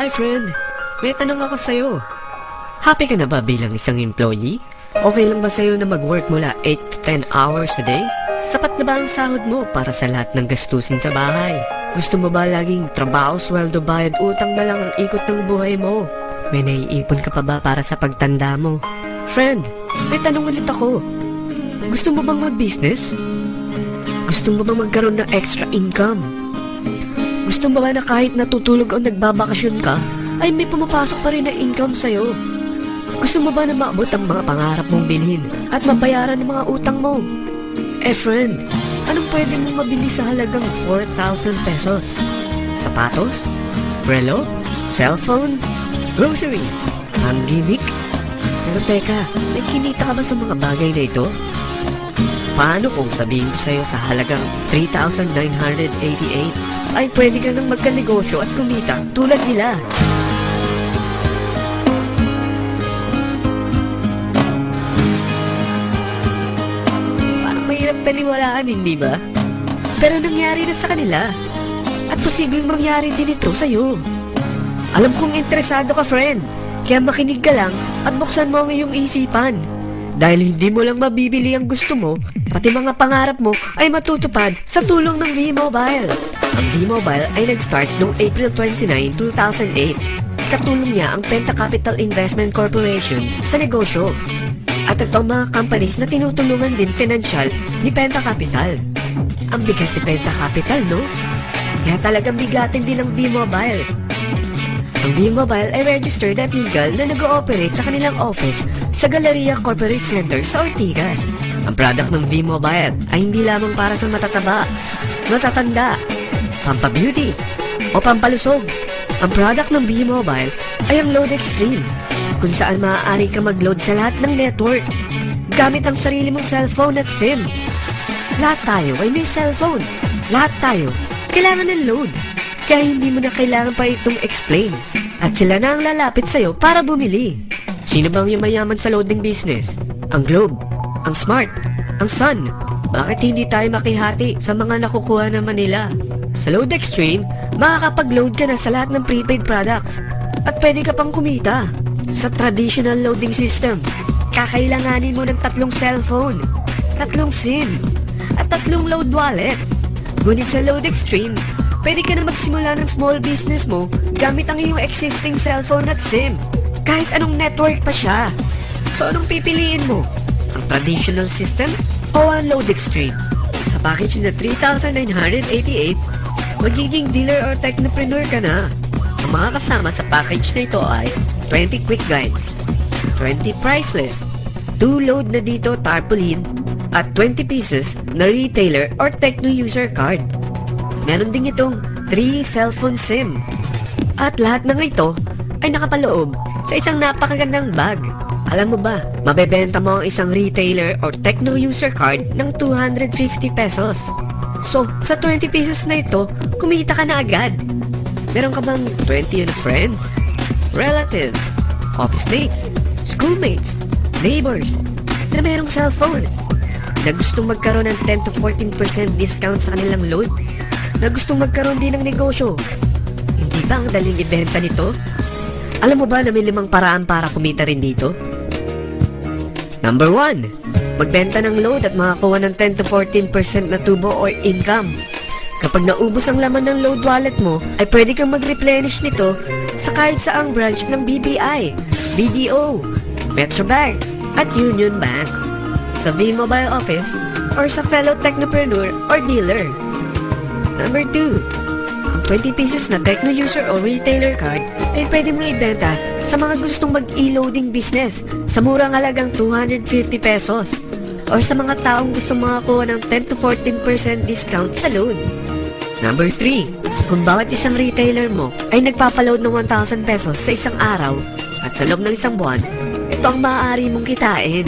Hi friend, may tanong ako sa'yo. Happy ka na ba bilang isang employee? Okay lang ba sa'yo na mag-work mula 8 to 10 hours a day? Sapat na ba ang sahod mo para sa lahat ng gastusin sa bahay? Gusto mo ba laging trabaho, sweldo, bayad, utang na lang ang ikot ng buhay mo? May naiipon ka pa ba para sa pagtanda mo? Friend, may tanong ulit ako. Gusto mo bang mag-business? Gusto mo bang magkaroon ng extra income? Gusto mo ba na kahit natutulog o nagbabakasyon ka, ay may pumapasok pa rin na income sa'yo? Gusto mo ba na maabot ang mga pangarap mong bilhin at mabayaran ang mga utang mo? Eh friend, anong pwede mong mabili sa halagang 4,000 pesos? Sapatos? Relo? Cellphone? Grocery? Ang gimmick? Pero teka, may kinita ka ba sa mga bagay na ito? Paano kung sabihin ko sa'yo sa halagang 3,988 ay pwede ka nang magkanegosyo at kumita tulad nila? Parang mahirap paniwalaan, hindi ba? Pero nangyari na sa kanila. At posibleng mangyari din ito sa'yo. Alam kong interesado ka, friend. Kaya makinig ka lang at buksan mo ang iyong isipan. Dahil hindi mo lang mabibili ang gusto mo, pati mga pangarap mo ay matutupad sa tulong ng V-Mobile. Ang V-Mobile ay nag-start noong April 29, 2008. Katulong niya ang Penta Capital Investment Corporation sa negosyo. At ito ang mga companies na tinutulungan din financial ni Penta Capital. Ang bigat ni Penta Capital, no? Kaya talagang bigatin din ang V-Mobile. Ang V-Mobile ay registered at legal na nag-ooperate sa kanilang office sa Galleria Corporate Center sa Ortigas. Ang product ng V-Mobile ay hindi lamang para sa matataba, matatanda, pampabeauty, o pampalusog. Ang product ng V-Mobile ay ang Load Extreme, kung saan maaari ka mag-load sa lahat ng network gamit ang sarili mong cellphone at SIM. Lahat tayo ay may cellphone. Lahat tayo kailangan ng load. Kaya hindi mo na kailangan pa itong explain. At sila na ang lalapit sa'yo para bumili. Sino bang yumayaman sa loading business? Ang Globe, ang Smart, ang Sun. Bakit hindi tayo makihati sa mga nakukuha naman nila? Sa Load Extreme, makakapag-load ka na sa lahat ng prepaid products. At pwede ka pang kumita. Sa traditional loading system, kakailanganin mo ng 3 cellphone, 3 SIM, at 3 load wallet. Ngunit sa Load Extreme, pwede ka na magsimula ng small business mo gamit ang iyong existing cellphone at SIM. Kahit anong network pa siya. So anong pipiliin mo? Ang traditional system o ang Load Extreme? Sa package na 3,988, magiging dealer or technopreneur ka na. Ang mga kasama sa package na ito ay 20 quick guides, 20 price list, 2 load na dito tarpaulin, at 20 pieces na retailer or techno user card. Meron din itong 3 cellphone SIM. At lahat ng ito ay nakapaloob sa isang napakagandang bag. Alam mo ba, mabebenta mo ang isang retailer or techno user card ng 250 pesos. So, sa 20 pieces na ito, kumita ka na agad. Meron ka bang 20 friends, relatives, office mates, schoolmates, neighbors na mayroong cellphone na gustong magkaroon ng 10 to 14% discount sa kanilang load? Na gustong magkaroon din ng negosyo? Hindi ba ang daling ibenta nito? Alam mo ba na may 5 paraan para kumita rin dito? Number 1, magbenta ng load at makakuha ng 10 to 14% na tubo or income. Kapag naubos ang laman ng load wallet mo, ay pwede kang mag-replenish nito sa kahit saang branch ng BPI, BDO, Metrobank, at Union Bank, sa V-Mobile office, or sa fellow technopreneur or dealer. Number 2, ang 20 pieces na techno user o retailer card ay pwede mo ibenta sa mga gustong mag-e-loading business sa murang halagang 250 pesos or sa mga taong gustong makakuha ng 10 to 14% discount sa load. Number 3, kung bawat isang retailer mo ay nagpapaload ng 1,000 pesos sa isang araw at sa loob ng isang buwan, ito ang maaari mong kitain.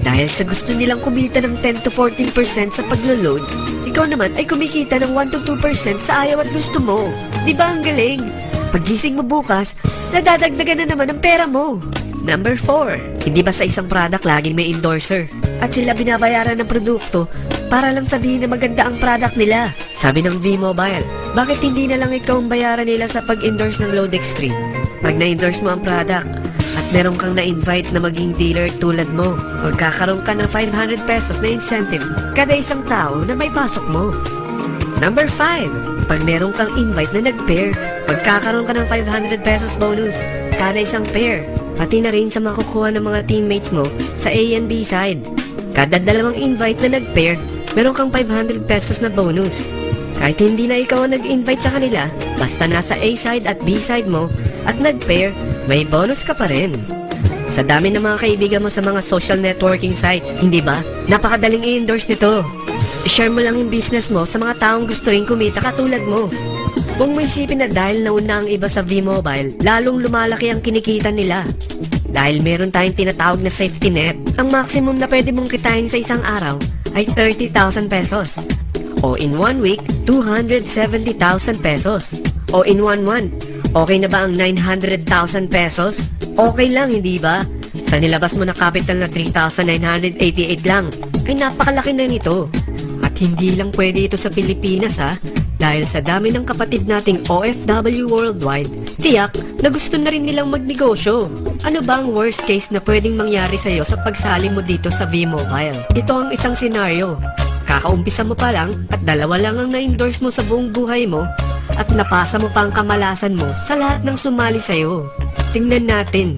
Dahil sa gusto nilang kumita ng 10 to 14% sa paglo-load, ikaw naman ay kumikita ng 1 to 2% sa ayaw at gusto mo. Di ba ang galing? Paggising mo bukas, nadadagdagan na naman ang pera mo. Number 4, hindi ba sa isang product laging may endorser? At sila binabayaran ng produkto para lang sabihin na maganda ang product nila. Sabi ng V-Mobile, bakit hindi na lang ikaw ang bayaran nila sa pag-endorse ng Load Extreme? Pag na-endorse mo ang product at meron kang na-invite na maging dealer tulad mo, magkakaroon ka ng 500 pesos na incentive kada isang tao na may pasok mo. Number 5, pag meron kang invite na nag-pair, magkakaroon ka ng 500 pesos bonus kada isang pair, pati na rin sa makukuha ng mga teammates mo sa A and B side. Kada dalawang invite na nag-pair, meron kang 500 pesos na bonus. Kahit hindi na ikaw ang nag-invite sa kanila, basta nasa A side at B side mo at nag-pair, may bonus ka pa rin. Sa dami ng mga kaibigan mo sa mga social networking sites, hindi ba? Napakadaling i-endorse nito. I-share mo lang yung business mo sa mga taong gusto rin kumita katulad mo. Kung may isipin na dahil nauna ang iba sa V-Mobile, lalong lumalaki ang kinikita nila. Dahil meron tayong tinatawag na safety net, ang maximum na pwede mong kitain sa isang araw ay 30,000 pesos. O in 1 week, 270,000 pesos. O in 1 month, okay na ba ang 900,000 pesos? Okay lang, hindi ba? Sa nilabas mo na capital na 3,988 lang, ay napakalaki na nito. At hindi lang pwede ito sa Pilipinas ha, dahil sa dami ng kapatid nating OFW worldwide, tiyak na gusto na rin nilang magnegosyo. Ano ba ang worst case na pwedeng mangyari sa'yo sa pagsali mo dito sa V-Mobile? Ito ang isang senaryo. Kakaumpisa mo pa lang at dalawa lang ang na-endorse mo sa buong buhay mo at napasa mo pa ang kamalasan mo sa lahat ng sumali sa'yo. Tingnan natin.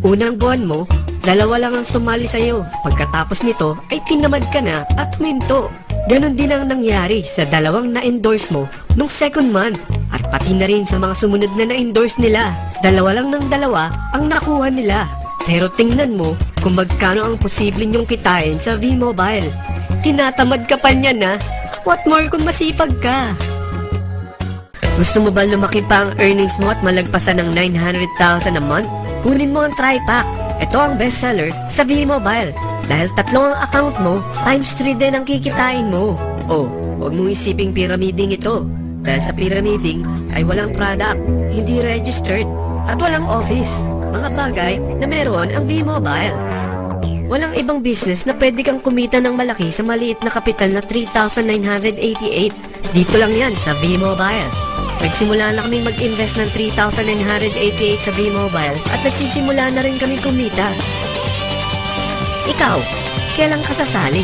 Unang buwan mo, dalawa lang ang sumali sa'yo. Pagkatapos nito ay tinamad ka na at huminto. Ganon din ang nangyari sa dalawang na-endorse mo nung second month at pati na rin sa mga sumunod na na-endorse nila. Dalawa lang ng dalawa ang nakuha nila. Pero tingnan mo kung magkano ang posible nyong kitain sa V-Mobile. Tinatamad ka pa niya na. What more kung masipag ka? Gusto mo ba lumaki pa ang earnings mo at malagpasan ng 900,000 a month? Kunin mo ang TriPack. Ito ang bestseller sa V-Mobile. Dahil 3 ang account mo, times 3 din ang kikitain mo. O, huwag mong isiping pyramiding ito. Dahil sa pyramiding ay walang product, hindi registered, at walang office. Mga bagay na meron ang V-Mobile. Walang ibang business na pwede kang kumita ng malaki sa maliit na kapital na 3,988. Dito lang yan sa V-Mobile. Nagsimula na kaming mag-invest ng 3,988 sa V-Mobile at nagsisimula na rin kami kumita. Ikaw, kailan ka sasali?